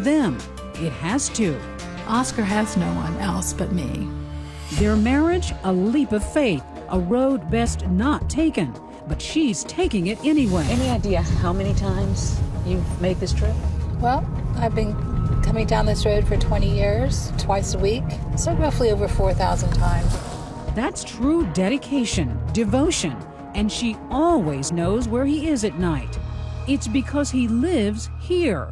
them. It has to. Oscar has no one else but me. Their marriage, a leap of faith, a road best not taken. But she's taking it anyway. Any idea how many times you've made this trip? Well, I've been coming down this road for 20 years, twice a week, so roughly over 4,000 times. That's true dedication, devotion, and she always knows where he is at night. It's because he lives here.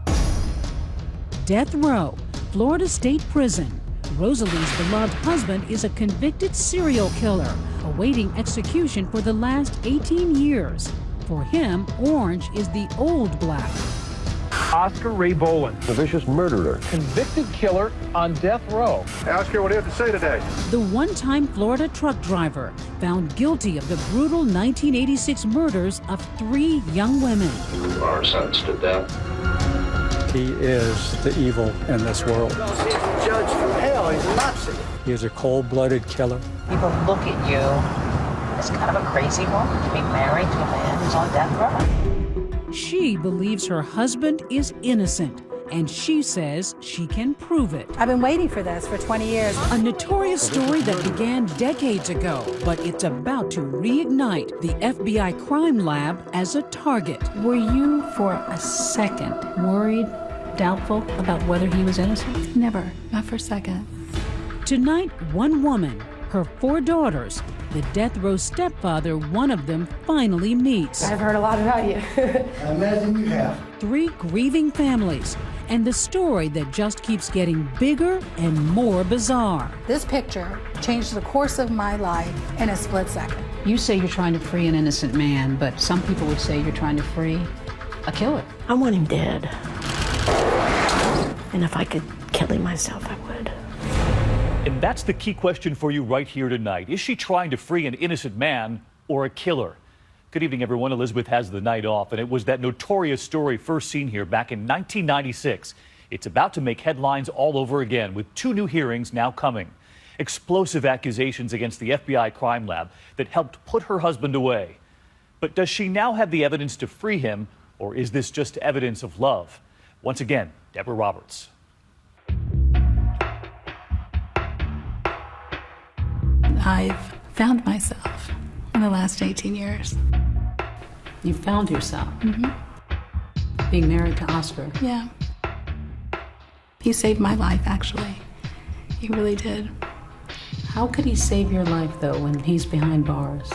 Death Row, Florida State Prison. Rosalie's beloved husband is a convicted serial killer, awaiting execution for the last 18 years. For him, orange is the old black. Oscar Ray Boland, the vicious murderer, convicted killer on death row. Oscar, what do you have to say today? The one-time Florida truck driver found guilty of the brutal 1986 murders of 3 young women. You are sentenced to death. He is the evil in this world. He's a judge from hell. He's a Nazi. He is a cold-blooded killer. People look at you as kind of a crazy woman to be married to a man who's on death row. She believes her husband is innocent, and she says she can prove it. I've been waiting for this for 20 years. A notorious story that began decades ago, but it's about to reignite the FBI crime lab as a target. Were you for a second worried, doubtful about whether he was innocent? Never, not for a second. Tonight, one woman, her 4 daughters, the death row stepfather, one of them finally meets. I've heard a lot about you. I imagine you have. 3 grieving families, and the story that just keeps getting bigger and more bizarre. This picture changed the course of my life in a split second. You say you're trying to free an innocent man, but some people would say you're trying to free a killer. I want him dead. And if I could kill him myself, I would. And that's the key question for you right here tonight. Is she trying to free an innocent man or a killer? Good evening, everyone. Elizabeth has the night off, and it was that notorious story first seen here back in 1996. It's about to make headlines all over again, with 2 new hearings now coming. Explosive accusations against the FBI crime lab that helped put her husband away. But does she now have the evidence to free him, or is this just evidence of love? Once again, Deborah Roberts. I've found myself in the last 18 years. You found yourself Mm-hmm. being married to Oscar. Yeah. He saved my life, actually. He really did. How could he save your life, though, when he's behind bars?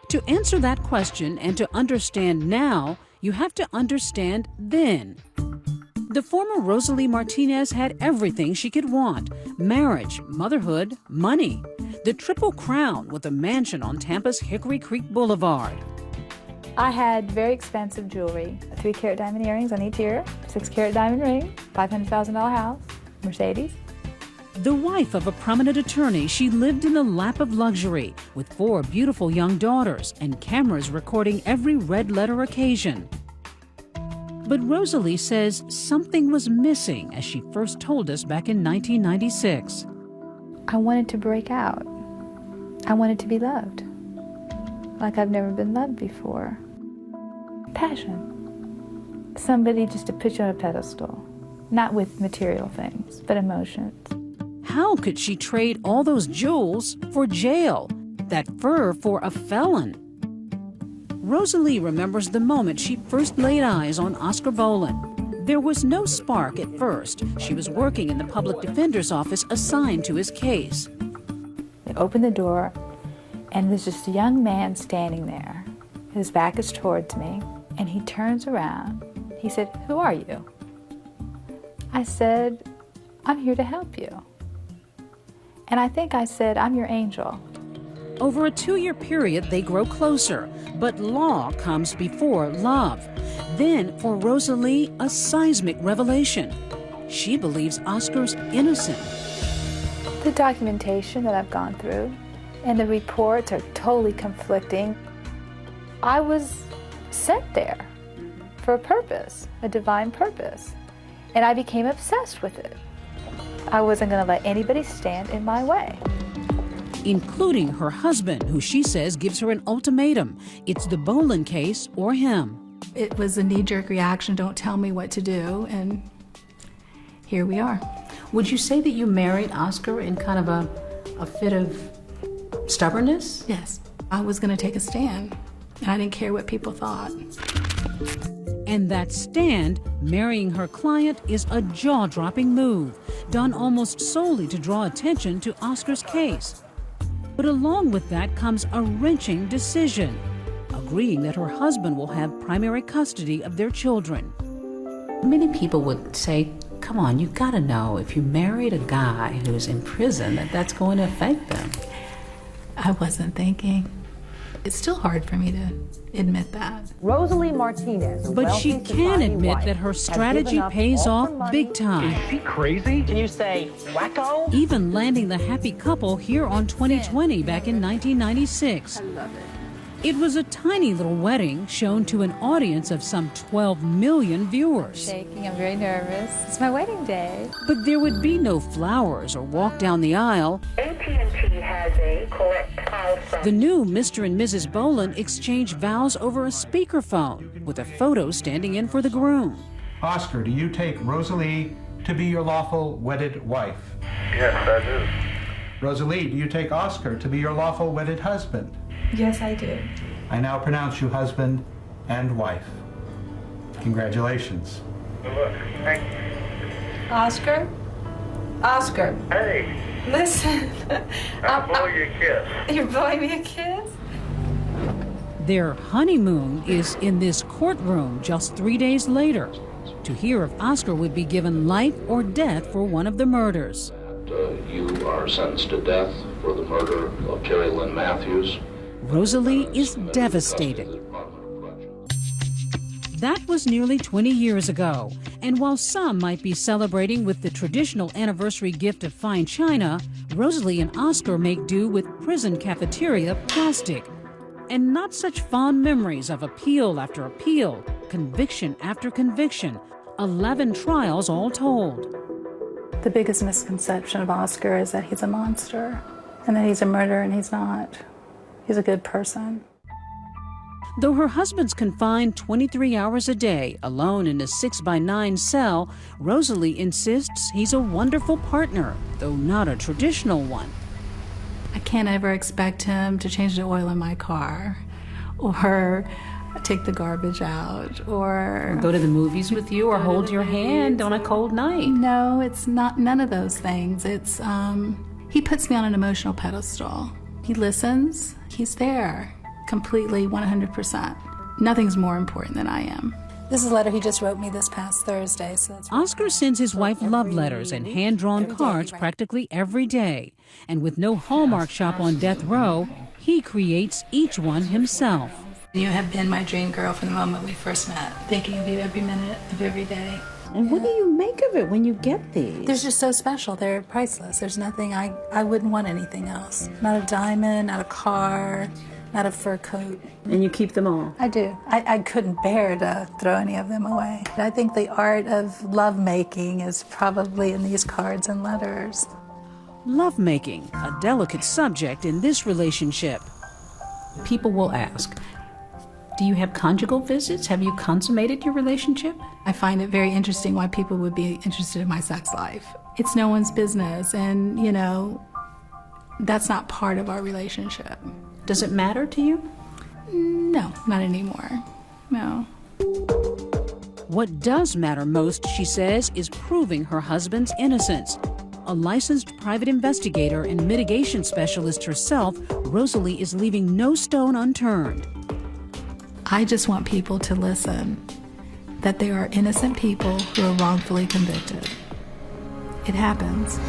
To answer that question and to understand now, you have to understand then. The former Rosalie Martinez had everything she could want: marriage, motherhood, money. The Triple Crown with a mansion on Tampa's Hickory Creek Boulevard. I had very expensive jewelry, 3-carat diamond earrings on each ear, 6-carat diamond ring, $500,000 house, Mercedes. The wife of a prominent attorney, she lived in the lap of luxury with 4 beautiful young daughters and cameras recording every red-letter occasion. But Rosalie says something was missing as she first told us back in 1996. I wanted to break out. I wanted to be loved, like I've never been loved before. Passion. Somebody just to put you on a pedestal, not with material things, but emotions. How could she trade all those jewels for jail, that fur for a felon? Rosalie remembers the moment she first laid eyes on Oscar Boland. There was no spark at first. She was working in the public defender's office assigned to his case. They open the door, and there's just a young man standing there. His back is towards me, and he turns around. He said, "Who are you?" I said, "I'm here to help you." And I think I said, "I'm your angel." Over a 2-year period, they grow closer, but law comes before love. Then, for Rosalie, a seismic revelation. She believes Oscar's innocent. The documentation that I've gone through and the reports are totally conflicting. I was sent there for a purpose, a divine purpose, and I became obsessed with it. I wasn't going to let anybody stand in my way. Including her husband, who she says gives her an ultimatum. It's the Boland case or him. It was a knee-jerk reaction, don't tell me what to do, and here we are. Would you say that you married Oscar in kind of a fit of stubbornness? Yes, I was going to take a stand, and I didn't care what people thought. And that stand, marrying her client, is a jaw-dropping move, done almost solely to draw attention to Oscar's case. But along with that comes a wrenching decision, agreeing that her husband will have primary custody of their children. Many people would say, come on, you gotta know if you married a guy who's in prison that that's going to affect them. I wasn't thinking. It's still hard for me to admit that. Rosalie Martinez, but she can admit that her strategy pays off big time. Is she crazy? Can you say wacko? Even landing the happy couple here on 2020 back in 1996. I love it. It was a tiny little wedding shown to an audience of some 12 million viewers. Shaking, I'm very nervous. It's my wedding day. But there would be no flowers or walk down the aisle. AT&T has a correct call from... The new Mr. and Mrs. Boland exchanged vows over a speakerphone with a photo standing in for the groom. Oscar, do you take Rosalie to be your lawful wedded wife? Yes, I do. Rosalie, do you take Oscar to be your lawful wedded husband? Yes, I do. I now pronounce you husband and wife. Congratulations. Look, thank you. Oscar? Oscar, Hey, listen. I'll blow you a kiss. You're blowing me a kiss? Their honeymoon is in this courtroom just 3 days later to hear if Oscar would be given life or death for one of the murders. You are sentenced to death for the murder of Terry Lynn Matthews. Rosalie is devastated. That was nearly 20 years ago, and while some might be celebrating with the traditional anniversary gift of fine china, Rosalie and Oscar make do with prison cafeteria plastic. And not such fond memories of appeal after appeal, conviction after conviction, 11 trials all told. The biggest misconception of Oscar is that he's a monster and that he's a murderer, and he's not. He's a good person. Though her husband's confined 23 hours a day, alone in a 6x9 cell, Rosalie insists he's a wonderful partner, though not a traditional one. I can't ever expect him to change the oil in my car, or take the garbage out, or go to the movies with you, or hold your hand on a cold night. No, it's not none of those things. It's, he puts me on an emotional pedestal. He listens, he's there, completely, 100%. Nothing's more important than I am. This is a letter he just wrote me this past Thursday. So that's Oscar sends his wife love letters and hand-drawn cards practically every day. And with no Hallmark shop on death row, he creates each one himself. You have been my dream girl from the moment we first met, thinking of you every minute of every day. And what do you make of it when you get these? They're just so special. They're priceless. There's nothing, I wouldn't want anything else. Not a diamond, not a car, not a fur coat. And you keep them all? I do. I couldn't bear to throw any of them away. I think the art of lovemaking is probably in these cards and letters. Lovemaking, a delicate subject in this relationship. People will ask, do you have conjugal visits? Have you consummated your relationship? I find it very interesting why people would be interested in my sex life. It's no one's business, and, you know, that's not part of our relationship. Does it matter to you? No, not anymore. No. What does matter most, she says, is proving her husband's innocence. A licensed private investigator and mitigation specialist herself, Rosalie is leaving no stone unturned. I just want people to listen, that there are innocent people who are wrongfully convicted. It happens.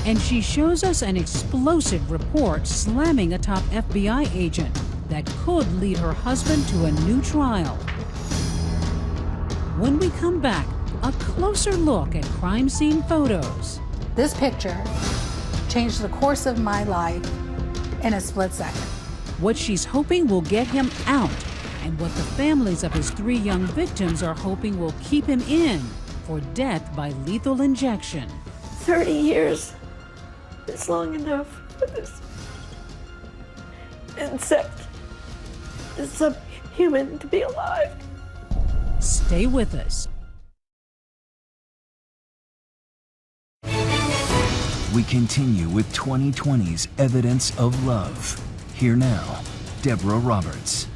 And she shows us an explosive report slamming a top FBI agent that could lead her husband to a new trial. When we come back, a closer look at crime scene photos. This picture changed the course of my life in a split second. What she's hoping will get him out, and what the families of his 3 young victims are hoping will keep him in for death by lethal injection. 30 years is long enough for this insect, this subhuman, to be alive. Stay with us. We continue with 2020's Evidence of Love. Here now, Deborah Roberts.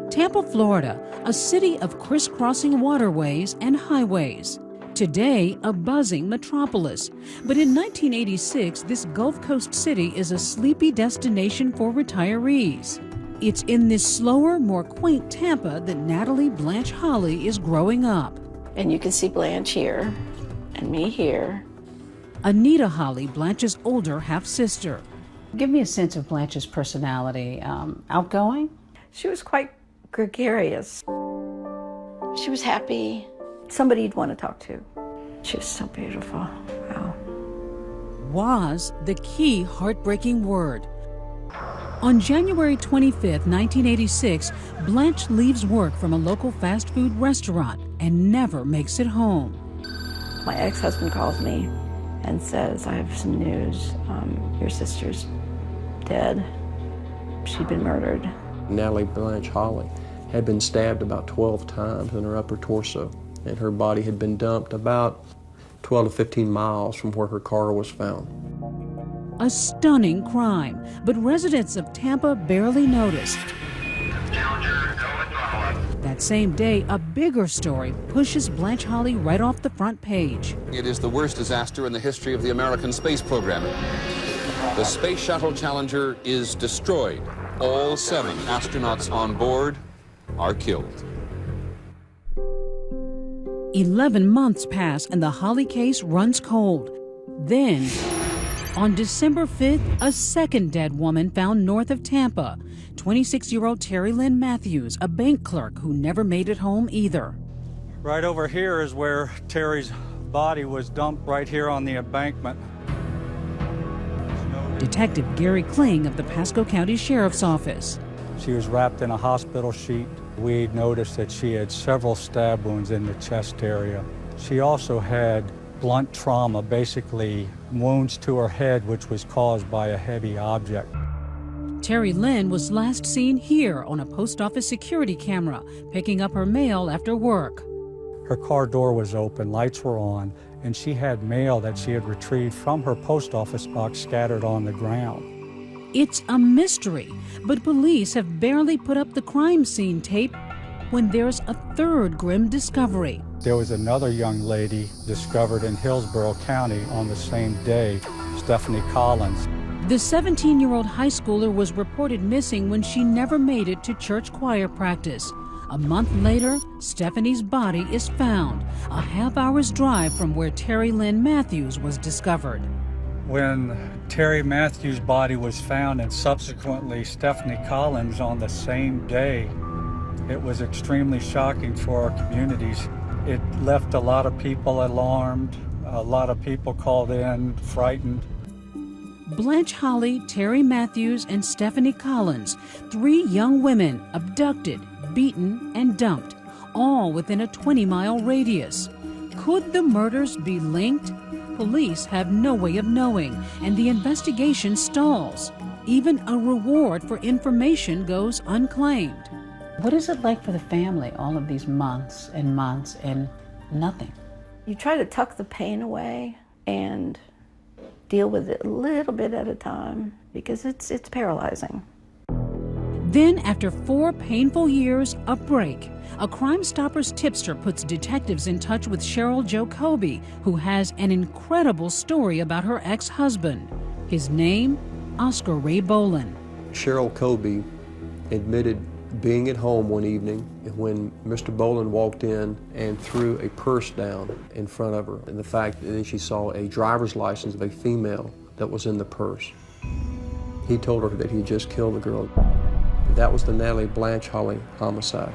Tampa, Florida, a city of crisscrossing waterways and highways. Today, a buzzing metropolis. But in 1986, this Gulf Coast city is a sleepy destination for retirees. It's in this slower, more quaint Tampa that Natalie Blanche Holly is growing up. And you can see Blanche here and me here. Anita Holly, Blanche's older half-sister. Give me a sense of Blanche's personality. Outgoing? She was quite gregarious. She was happy. Somebody you'd want to talk to. She was so beautiful. Wow. Was the key heartbreaking word. On January 25, 1986, Blanche leaves work from a local fast food restaurant and never makes it home. My ex-husband calls me and says, I have some news. Your sister's dead. She'd been murdered. Natalie Blanche Holly had been stabbed about 12 times in her upper torso, and her body had been dumped about 12 to 15 miles from where her car was found. A stunning crime, but residents of Tampa barely noticed. That same day, a bigger story pushes Blanche Holly right off the front page. It is the worst disaster in the history of the American space program. The Space Shuttle Challenger is destroyed. All 7 astronauts on board are killed. 11 months pass and the Holly case runs cold. Then, on December 5th, a second dead woman found north of Tampa. 26-year-old Terry Lynn Matthews, a bank clerk who never made it home either. Right over here is where Terry's body was dumped, right here on the embankment. Detective Gary Kling of the Pasco County Sheriff's Office. She was wrapped in a hospital sheet. We noticed that she had several stab wounds in the chest area. She also had blunt trauma, basically wounds to her head, which was caused by a heavy object. Terry Lynn was last seen here on a post office security camera, picking up her mail after work. Her car door was open, lights were on, and she had mail that she had retrieved from her post office box scattered on the ground. It's a mystery, but police have barely put up the crime scene tape when there's a third grim discovery. There was another young lady discovered in Hillsborough County on the same day, Stephanie Collins. The 17-year-old high schooler was reported missing when she never made it to church choir practice. A month later, Stephanie's body is found, a half-hour's drive from where Terry Lynn Matthews was discovered. When Terry Matthews' body was found and subsequently Stephanie Collins on the same day, it was extremely shocking for our communities. It left a lot of people alarmed, a lot of people called in, frightened. Blanche Holly, Terry Matthews, and Stephanie Collins, 3 young women abducted, beaten, and dumped, all within a 20-mile radius. Could the murders be linked? Police have no way of knowing, and the investigation stalls. Even a reward for information goes unclaimed. What is it like for the family, all of these months and nothing? You try to tuck the pain away and deal with it a little bit at a time because it's paralyzing. Then, after 4 painful years, a break. A Crime Stoppers tipster puts detectives in touch with Cheryl Jo Kobe, who has an incredible story about her ex-husband. His name, Oscar Ray Bolin. Cheryl Kobe admitted being at home one evening when Mr. Bolin walked in and threw a purse down in front of her, and the fact that then she saw a driver's license of a female that was in the purse. He told her that he had just killed the girl. That was the Natalie Blanche Holly homicide.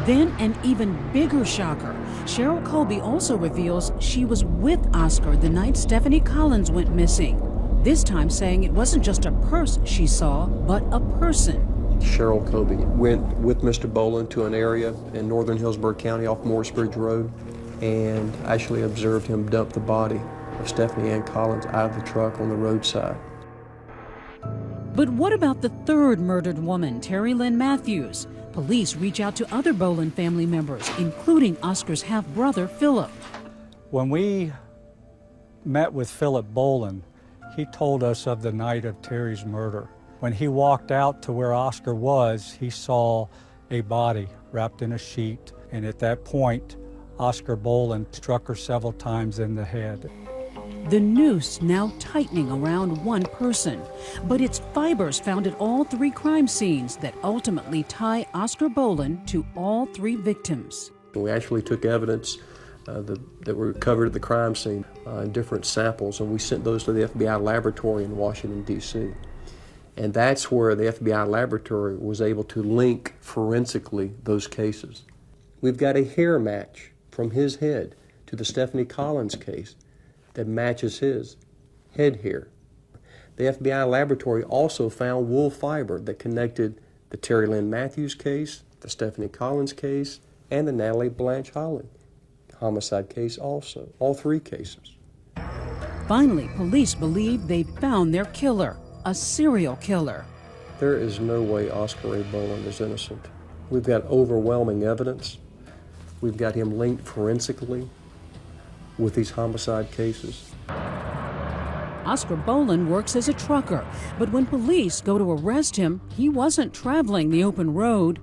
Then an even bigger shocker. Cheryl Kobe also reveals she was with Oscar the night Stephanie Collins went missing. This time saying it wasn't just a purse she saw, but a person. Cheryl Kobe went with Mr. Bolin to an area in northern Hillsborough County off Morris Bridge Road and actually observed him dump the body of Stephanie Ann Collins out of the truck on the roadside. But what about the third murdered woman, Terry Lynn Matthews? Police reach out to other Bolin family members, including Oscar's half-brother, Philip. When we met with Philip Bolin, he told us of the night of Terry's murder. When he walked out to where Oscar was, he saw a body wrapped in a sheet, and at that point, Oscar Bolin struck her several times in the head. The noose now tightening around one person, but it's fibers found at all three crime scenes that ultimately tie Oscar Bolin to all three victims. We actually took evidence that were recovered at the crime scene, different samples, and we sent those to the FBI laboratory in Washington, D.C. And that's where the FBI laboratory was able to link forensically those cases. We've got a hair match from his head to the Stephanie Collins case that matches his head hair. The FBI laboratory also found wool fiber that connected the Terry Lynn Matthews case, the Stephanie Collins case, and the Natalie Blanche Holland homicide case also, all three cases. Finally, police believe they found their killer, a serial killer. There is no way Oscar Ray Bolin is innocent. We've got overwhelming evidence. We've got him linked forensically with these homicide cases. Oscar Bolin works as a trucker, but when police go to arrest him, he wasn't traveling the open road.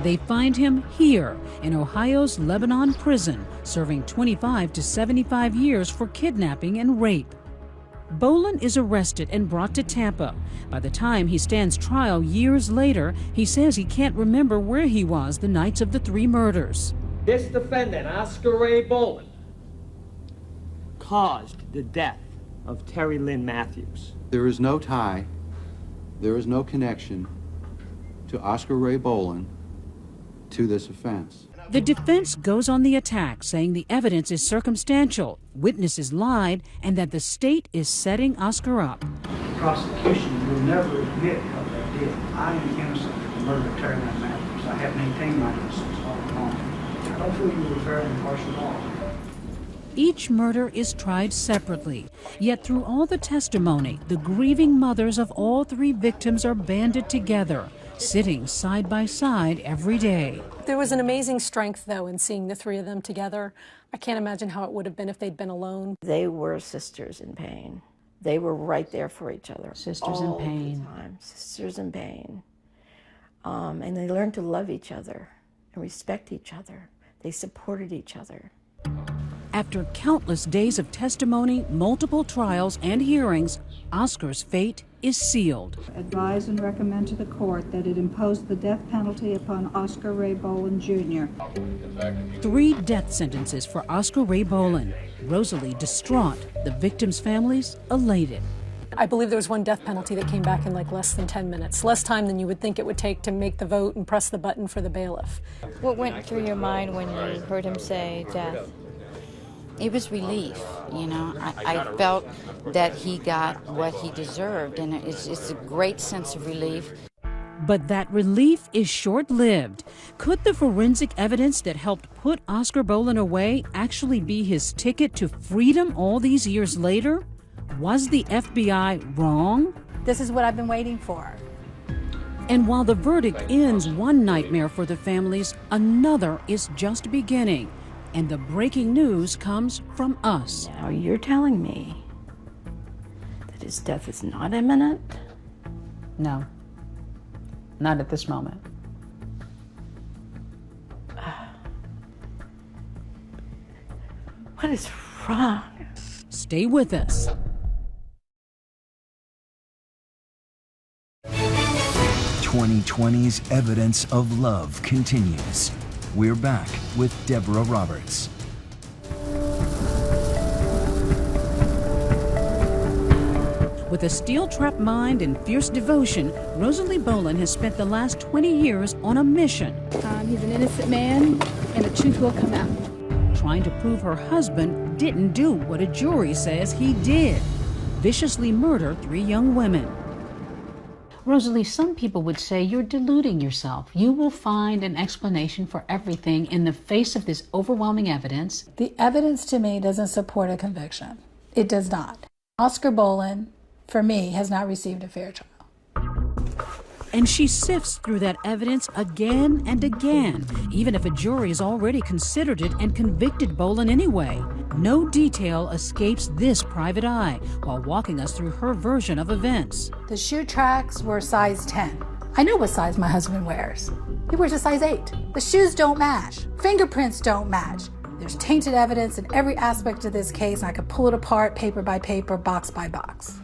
They find him here in Ohio's Lebanon prison, serving 25 to 75 years for kidnapping and rape. Bolin is arrested and brought to Tampa. By the time he stands trial years later, he says he can't remember where he was the nights of the three murders. This defendant, Oscar Ray Bolin, caused the death of Terry Lynn Matthews. There is no tie, there is no connection to Oscar Ray Bolin to this offense. The defense goes on the attack, saying the evidence is circumstantial, witnesses lied, and that the state is setting Oscar up. The prosecution will never admit what they did. I am innocent of the murder of Terry Lynn Matthews. I have maintained my innocence all along. I don't feel you were fair and impartial at all. Each murder is tried separately, yet through all the testimony, the grieving mothers of all three victims are banded together, sitting side by side every day. There was an amazing strength, though, in seeing the three of them together. I can't imagine how it would have been if they'd been alone. They were sisters in pain. They were right there for each other. Sisters in pain. All the time. Sisters in pain. And they learned to love each other and respect each other. They supported each other. After countless days of testimony, multiple trials, and hearings, Oscar's fate is sealed. Advise and recommend to the court that it impose the death penalty upon Oscar Ray Bolin, Jr. 3 death sentences for Oscar Ray Bolin. Rosalie distraught, the victims' families elated. I believe there was one death penalty that came back in like less than 10 minutes, less time than you would think it would take to make the vote and press the button for the bailiff. What went through your mind when you heard him say death? It was relief, you know. I felt that he got what he deserved, and it's a great sense of relief. But that relief is short-lived. Could the forensic evidence that helped put Oscar Bolin away actually be his ticket to freedom all these years later? Was the FBI wrong? This is what I've been waiting for. And while the verdict ends one nightmare for the families, another is just beginning. And the breaking news comes from us. Now you're telling me that his death is not imminent? No, not at this moment. What is wrong? Stay with us. 2020's evidence of love continues. We're back with Deborah Roberts. With a steel-trapped mind and fierce devotion, Rosalie Bolin has spent the last 20 years on a mission. He's an innocent man, and the truth will come out. Trying to prove her husband didn't do what a jury says he did. Viciously murder 3 young women. Rosalie, some people would say you're deluding yourself. You will find an explanation for everything in the face of this overwhelming evidence. The evidence to me doesn't support a conviction. It does not. Oscar Bolin, for me, has not received a fair trial. And she sifts through that evidence again and again, even if a jury has already considered it and convicted Bolin anyway. No detail escapes this private eye while walking us through her version of events. The shoe tracks were size 10. I know what size my husband wears. He wears a size 8. The shoes don't match. Fingerprints don't match. There's tainted evidence in every aspect of this case, and I could pull it apart paper by paper, box by box.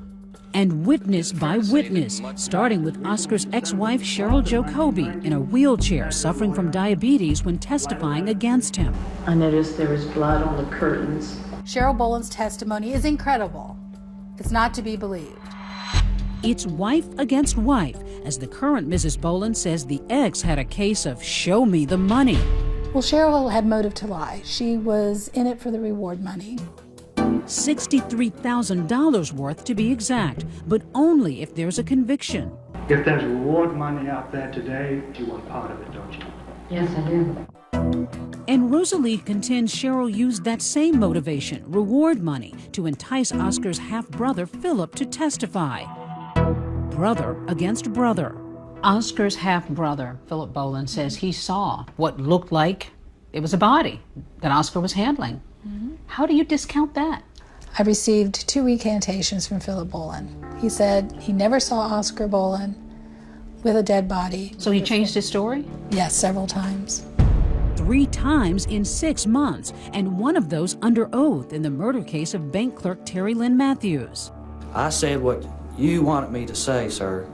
And witness by witness, starting with Oscar's ex-wife Cheryl Jacoby in a wheelchair suffering from diabetes when testifying against him. I noticed there was blood on the curtains. Cheryl Boland's testimony is incredible. It's not to be believed. It's wife against wife, as the current Mrs. Boland says the ex had a case of show me the money. Well, Cheryl had motive to lie. She was in it for the reward money. $63,000 worth to be exact, but only if there's a conviction. If there's reward money out there today, you want part of it, don't you? Yes, I do. And Rosalie contends Cheryl used that same motivation, reward money, to entice Oscar's half-brother Philip to testify. Brother against brother. Oscar's half-brother, Philip Boland, says he saw what looked like it was a body that Oscar was handling. How do you discount that? I received 2 recantations from Philip Boland. He said he never saw Oscar Boland with a dead body. So he changed his story? Yes, several times. 3 times in 6 months, and one of those under oath in the murder case of bank clerk Terry Lynn Matthews. I said what you wanted me to say, sir.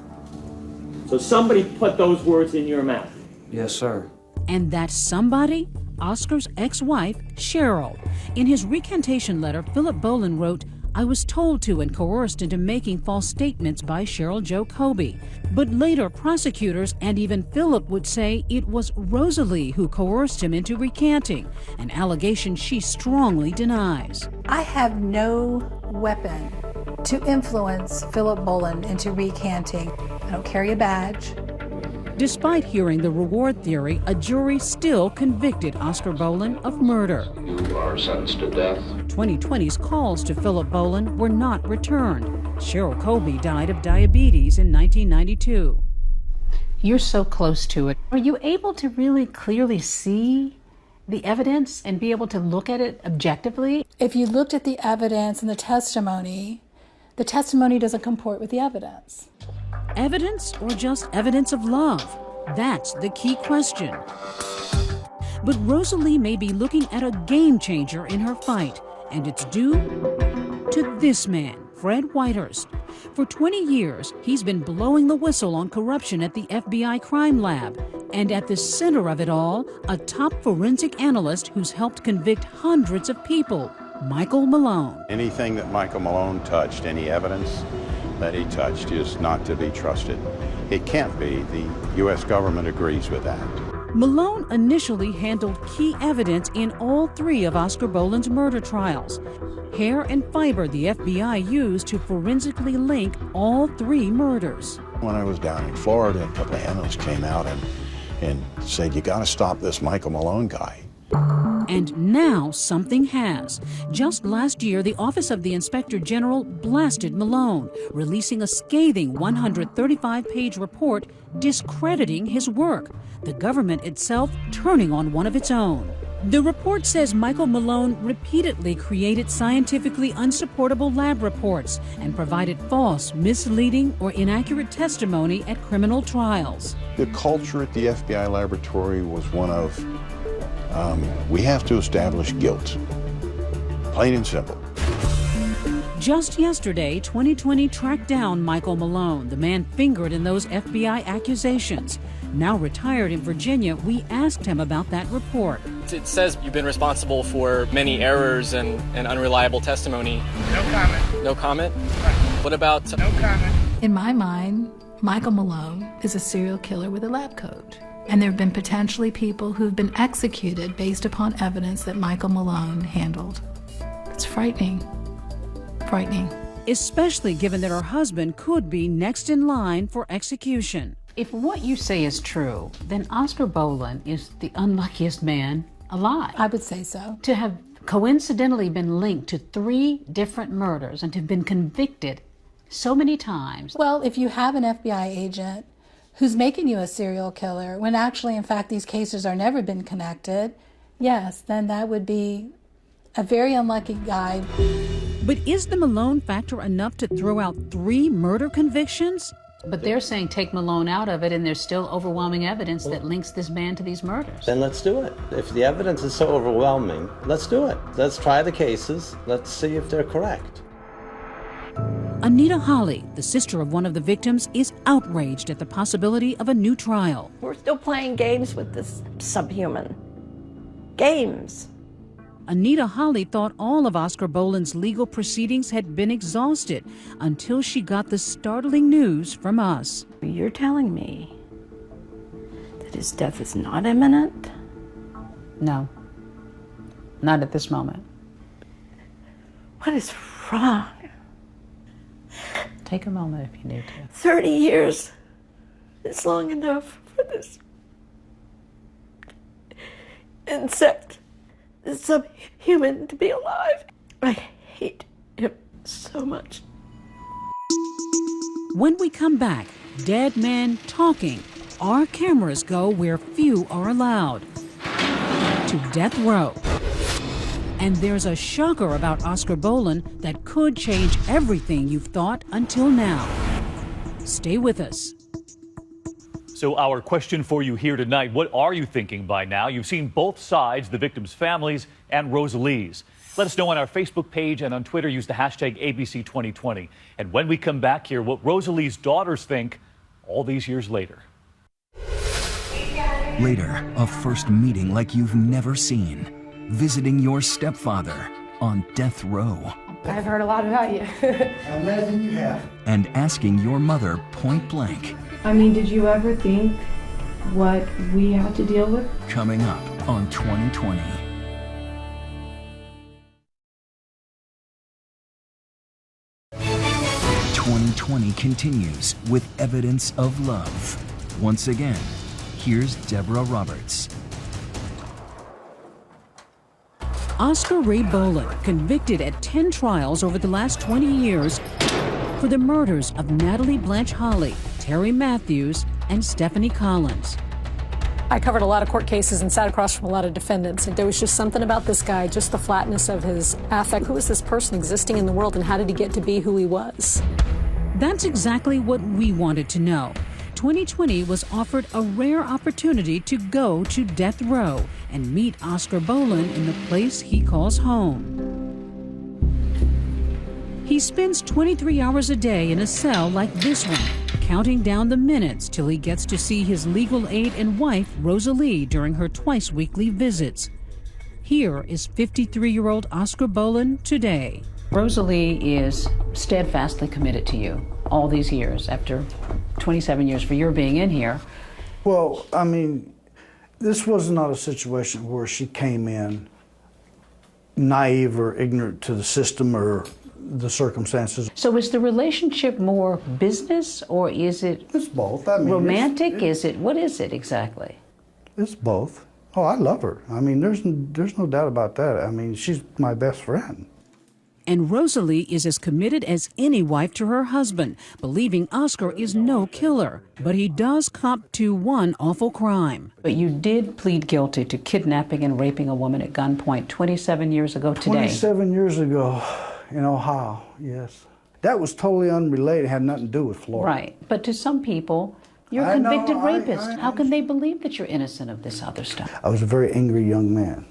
So somebody put those words in your mouth? Yes, sir. And that somebody? Oscar's ex-wife, Cheryl. In his recantation letter, Philip Boland wrote, I was told to and coerced into making false statements by Cheryl Jacoby. But later, prosecutors and even Philip would say it was Rosalie who coerced him into recanting, an allegation she strongly denies. I have no weapon to influence Philip Boland into recanting. I don't carry a badge. Despite hearing the reward theory, a jury still convicted Oscar Boland of murder. You are sentenced to death. 2020's calls to Philip Boland were not returned. Cheryl Colby died of diabetes in 1992. You're so close to it. Are you able to really clearly see the evidence and be able to look at it objectively? If you looked at the evidence and the testimony doesn't comport with the evidence. Evidence or just evidence of love? That's the key question. But Rosalie may be looking at a game changer in her fight, and it's due to this man, Fred Whitehurst. For 20 years, he's been blowing the whistle on corruption at the FBI crime lab. And at the center of it all, a top forensic analyst who's helped convict hundreds of people, Michael Malone. Anything that Michael Malone touched, any evidence that he touched, is not to be trusted. It can't be. The U.S. government agrees with that. Malone initially handled key evidence in all 3 of Oscar Boland's murder trials. Hair and fiber the FBI used to forensically link all 3 murders. When I was down in Florida, a couple of analysts came out and said, you got to stop this Michael Malone guy. And now something has. Just last year, the Office of the Inspector General blasted Malone, releasing a scathing 135-page report discrediting his work, the government itself turning on one of its own. The report says Michael Malone repeatedly created scientifically unsupportable lab reports and provided false, misleading, or inaccurate testimony at criminal trials. The culture at the FBI laboratory was one of, we have to establish guilt. Plain and simple. Just yesterday, 2020 tracked down Michael Malone, the man fingered in those FBI accusations. Now retired in Virginia, we asked him about that report. It says you've been responsible for many errors and unreliable testimony. No comment. No comment? What about... No comment. In my mind, Michael Malone is a serial killer with a lab coat. And there have been potentially people who've been executed based upon evidence that Michael Malone handled. It's frightening. Frightening. Especially given that her husband could be next in line for execution. If what you say is true, then Oscar Boland is the unluckiest man alive. I would say so. To have coincidentally been linked to 3 different murders and to have been convicted so many times. Well, if you have an FBI agent who's making you a serial killer, when actually, in fact, these cases are never been connected, yes, then that would be A very unlucky guy. But is the Malone factor enough to throw out 3 murder convictions? But they're saying take Malone out of it, and there's still overwhelming evidence that links this man to these murders. Then let's do it. If the evidence is so overwhelming, let's do it. Let's try the cases. Let's see if they're correct. Anita Holly, the sister of one of the victims, is outraged at the possibility of a new trial. We're still playing games with this subhuman. Games. Anita Holly thought all of Oscar Boland's legal proceedings had been exhausted until she got the startling news from us. You're telling me that his death is not imminent? No, not at this moment. What is wrong? Take a moment if you need to. 30 years is long enough for this insect, this subhuman, to be alive. I hate him so much. When we come back, dead men talking, our cameras go where few are allowed. To death row. And there's a shocker about Oscar Boland that could change everything you've thought until now. Stay with us. So our question for you here tonight, what are you thinking by now? You've seen both sides, the victims' families and Rosalie's. Let us know on our Facebook page and on Twitter. Use the hashtag ABC2020. And when we come back here, what Rosalie's daughters think all these years later. Later, a first meeting like you've never seen. Visiting your stepfather on death row. I've heard a lot about you. I imagine you have. And asking your mother point blank. I mean, did you ever think what we had to deal with? Coming up on 2020. "2020 continues with evidence of love. Once again, here's Deborah Roberts. Oscar Ray Boland, convicted at 10 trials over the last 20 years for the murders of Natalie Blanche Holly, Terry Matthews, and Stephanie Collins. I covered a lot of court cases and sat across from a lot of defendants, and there was just something about this guy, just the flatness of his affect. Who is this person existing in the world, and how did he get to be who he was? That's exactly what we wanted to know. 2020 was offered a rare opportunity to go to death row and meet Oscar Boland in the place he calls home. He spends 23 hours a day in a cell like this one, counting down the minutes till he gets to see his legal aid and wife, Rosalie, during her twice-weekly visits. Here is 53-year-old Oscar Boland today. Rosalie is steadfastly committed to you all these years, after 27 years for your being in here. Well, I mean, this was not a situation where she came in naive or ignorant to the system or the circumstances. So is the relationship more business, or is it It's both. I mean, romantic? What is it exactly? It's both. Oh, I love her. I mean, there's no doubt about that. I mean, she's my best friend. And Rosalie is as committed as any wife to her husband, believing Oscar is no killer. But he does cop to one awful crime. But you did plead guilty to kidnapping and raping a woman at gunpoint 27 years ago today. 27 years ago in Ohio, yes. That was totally unrelated, had nothing to do with Florida. Right. But to some people, you're a convicted rapist. How can they believe that you're innocent of this other stuff? I was a very angry young man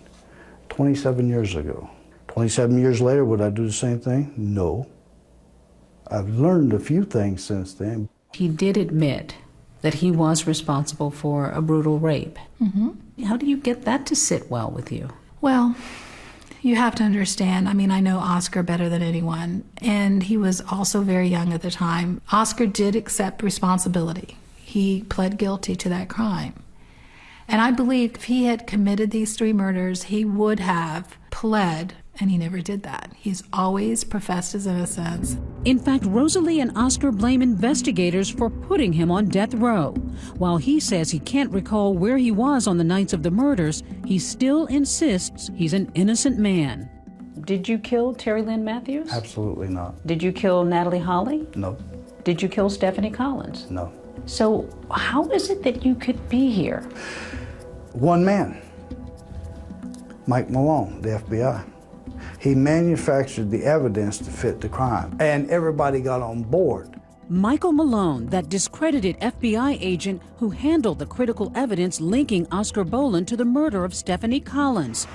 27 years ago. 27 years later, would I do the same thing? No. I've learned a few things since then. He did admit that he was responsible for a brutal rape. Mm-hmm. How do you get that to sit well with you? Well, you have to understand, I mean, I know Oscar better than anyone, and he was also very young at the time. Oscar did accept responsibility. He pled guilty to that crime. And I believe if he had committed these 3 murders, he would have pled, and he never did that. He's always professed his innocence. In fact, Rosalie and Oscar blame investigators for putting him on death row. While he says he can't recall where he was on the nights of the murders, he still insists he's an innocent man. Did you kill Terry Lynn Matthews? Absolutely not. Did you kill Natalie Holly? No. Did you kill Stephanie Collins? No. So how is it that you could be here? One man, Mike Malone, the FBI. He manufactured the evidence to fit the crime, and everybody got on board. Michael Malone, that discredited FBI agent who handled the critical evidence linking Oscar Boland to the murder of Stephanie Collins.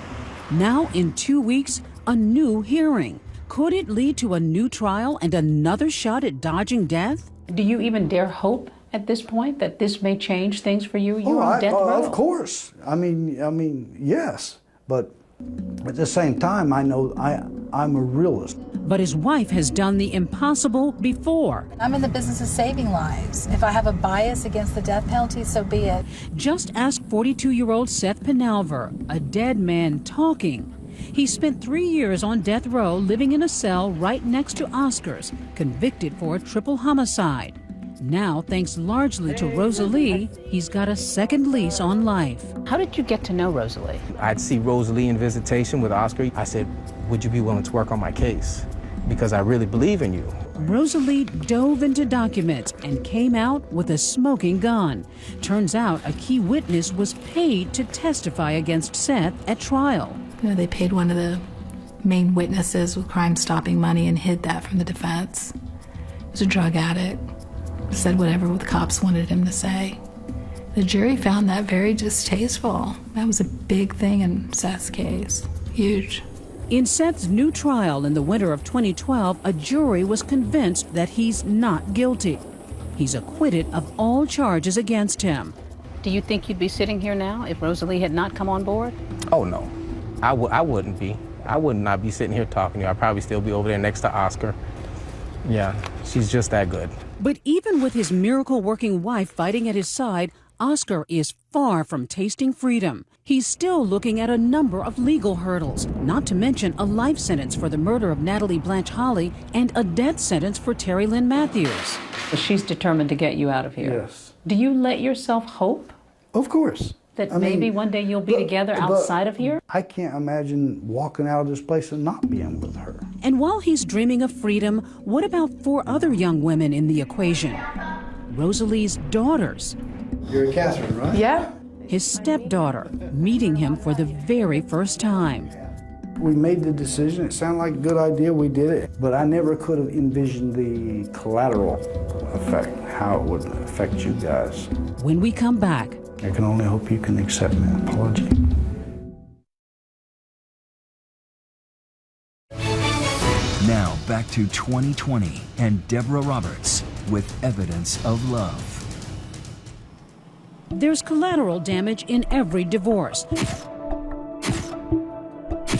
Now, in 2 weeks, a new hearing. Could it lead to a new trial and another shot at dodging death? Do you even dare hope at this point that this may change things for you? You're on death row. Of course. I mean, yes. But at the same time, I know I'm a realist. But his wife has done the impossible before. I'm in the business of saving lives. If I have a bias against the death penalty, so be it. Just ask 42-year-old Seth Penalver, a dead man talking. He spent 3 years on death row living in a cell right next to Oscar's, convicted for a triple homicide. Now, thanks largely to Rosalie, he's got a second lease on life. How did you get to know Rosalie? I'd see Rosalie in visitation with Oscar. I said, would you be willing to work on my case? Because I really believe in you. Rosalie dove into documents and came out with a smoking gun. Turns out a key witness was paid to testify against Seth at trial. You know, they paid one of the main witnesses with crime-stopping money and hid that from the defense. He was a drug addict. Said whatever the cops wanted him to say. The jury found that very distasteful. That was a big thing in Seth's case. Huge. In Seth's new trial in the winter of 2012, a jury was convinced that he's not guilty. He's acquitted of all charges against him. Do you think you'd be sitting here now if Rosalie had not come on board? Oh, no. I wouldn't be. I would not be sitting here talking to you. I'd probably still be over there next to Oscar. Yeah, she's just that good. But even with his miracle-working wife fighting at his side, Oscar is far from tasting freedom. He's still looking at a number of legal hurdles, not to mention a life sentence for the murder of Natalie Blanche Holly and a death sentence for Terry Lynn Matthews. So she's determined to get you out of here. Yes. Do you let yourself hope Of course. that maybe one day you'll be together outside of here? I can't imagine walking out of this place and not being with her. And while he's dreaming of freedom, what about 4 other young women in the equation? Rosalie's daughters. You're Catherine, right? Yeah. His stepdaughter, meeting him for the very first time. We made the decision. It sounded like a good idea. We did it. But I never could have envisioned the collateral effect, how it would affect you guys. When we come back, I can only hope you can accept my apology. Now back to 2020 and Deborah Roberts with Evidence of Love. there's collateral damage in every divorce.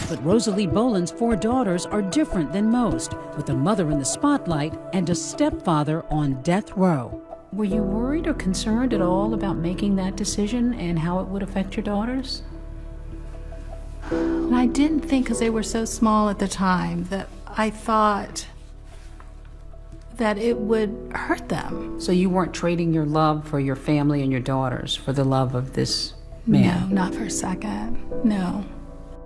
But Rosalie Boland's 4 daughters are different than most, with a mother in the spotlight and a stepfather on death row. Were you worried or concerned at all about making that decision and how it would affect your daughters? And I didn't think, because they were so small at the time, that I thought that it would hurt them. So you weren't trading your love for your family and your daughters for the love of this man? No, not for a second. No.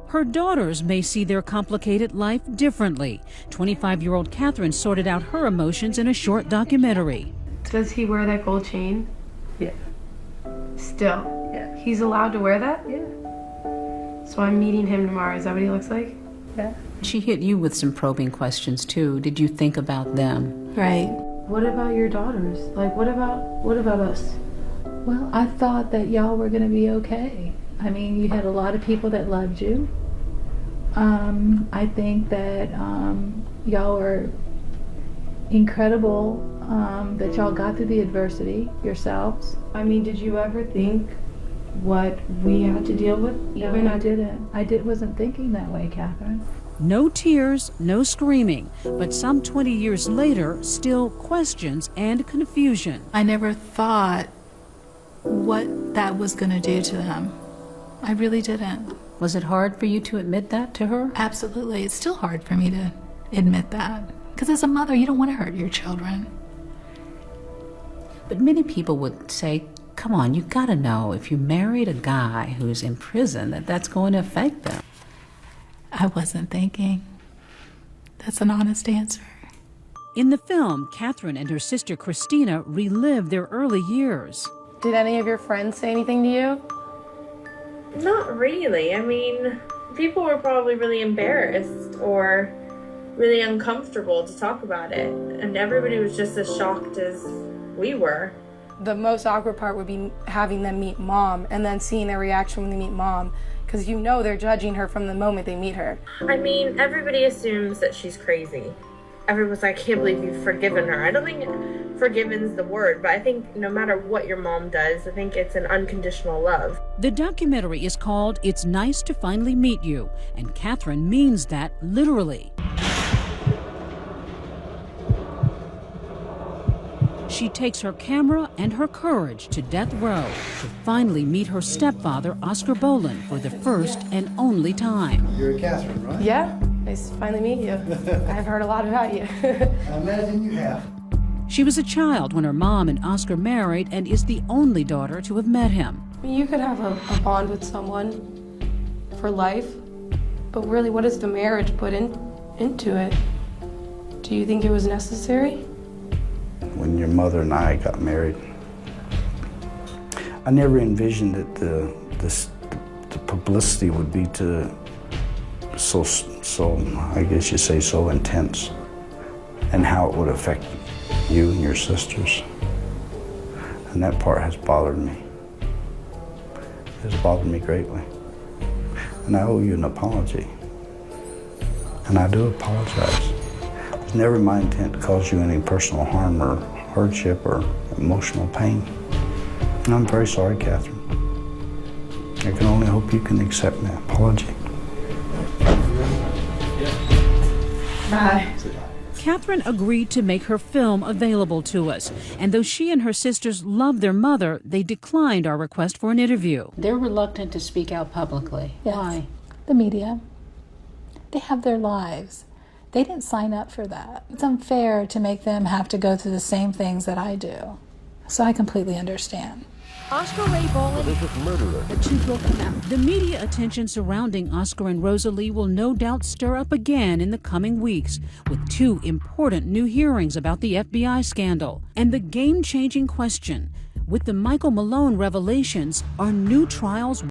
Her daughters may see their complicated life differently. 25-year-old Catherine sorted out her emotions in a short documentary. Does he wear that gold chain? Yeah. Still? Yeah. He's allowed to wear that? Yeah. So I'm meeting him tomorrow. Is that what he looks like? Yeah. She hit you with some probing questions too. Did you think about them? Right. What about your daughters? Like, what about us? Well, I thought that y'all were going to be okay. I mean, you had a lot of people that loved you. I think that y'all are incredible, that y'all got through the adversity yourselves. I mean, did you ever think what we had to deal with? No, I didn't. I wasn't thinking that way, Catherine. No tears, no screaming, but some 20 years later, still questions and confusion. I never thought what that was going to do to them. I really didn't. Was it hard for you to admit that to her? Absolutely. It's still hard for me to admit that. Because as a mother, you don't want to hurt your children. But many people would say, come on, you gotta know if you married a guy who's in prison that that's going to affect them. I wasn't thinking. That's an honest answer. In the film, Catherine and her sister Christina relive their early years. Did any of your friends say anything to you? Not really. I mean, People were probably really embarrassed or really uncomfortable to talk about it, and everybody was just as shocked as we were. The most awkward part would be having them meet Mom and then seeing their reaction when they meet Mom, because you know they're judging her from the moment they meet her. I mean, everybody assumes that she's crazy. Everyone's like, I can't believe you've forgiven her. I don't think forgiven's the word, but I think no matter what your mom does, I think it's an unconditional love. The documentary is called It's Nice to Finally Meet You, and Catherine means that literally. She takes her camera and her courage to death row to finally meet her stepfather, Oscar Boland, for the first and only time. You're Catherine, right? Yeah, nice to finally meet you. I've heard a lot about you. I imagine you have. She was a child when her mom and Oscar married and is the only daughter to have met him. You could have a bond with someone for life, but really, what does the marriage put into it? Do you think it was necessary? When your mother and I got married, I never envisioned that the publicity would be so I guess you say so intense, and how it would affect you and your sisters. And that part has bothered me. It has bothered me greatly. And I owe you an apology. And I do apologize. It's never my intent to cause you any personal harm or hardship or emotional pain. And I'm very sorry, Catherine. I can only hope you can accept my apology. Bye. Catherine agreed to make her film available to us, and though she and her sisters love their mother, they declined our request for an interview. They're reluctant to speak out publicly. Yes. Why? The media. They have their lives. They didn't sign up for that. It's unfair to make them have to go through the same things that I do. So I completely understand. Oscar Ray Boland. The two will come out. The media attention surrounding Oscar and Rosalie will no doubt stir up again in the coming weeks, with two important new hearings about the FBI scandal and the game-changing question: with the Michael Malone revelations, are new trials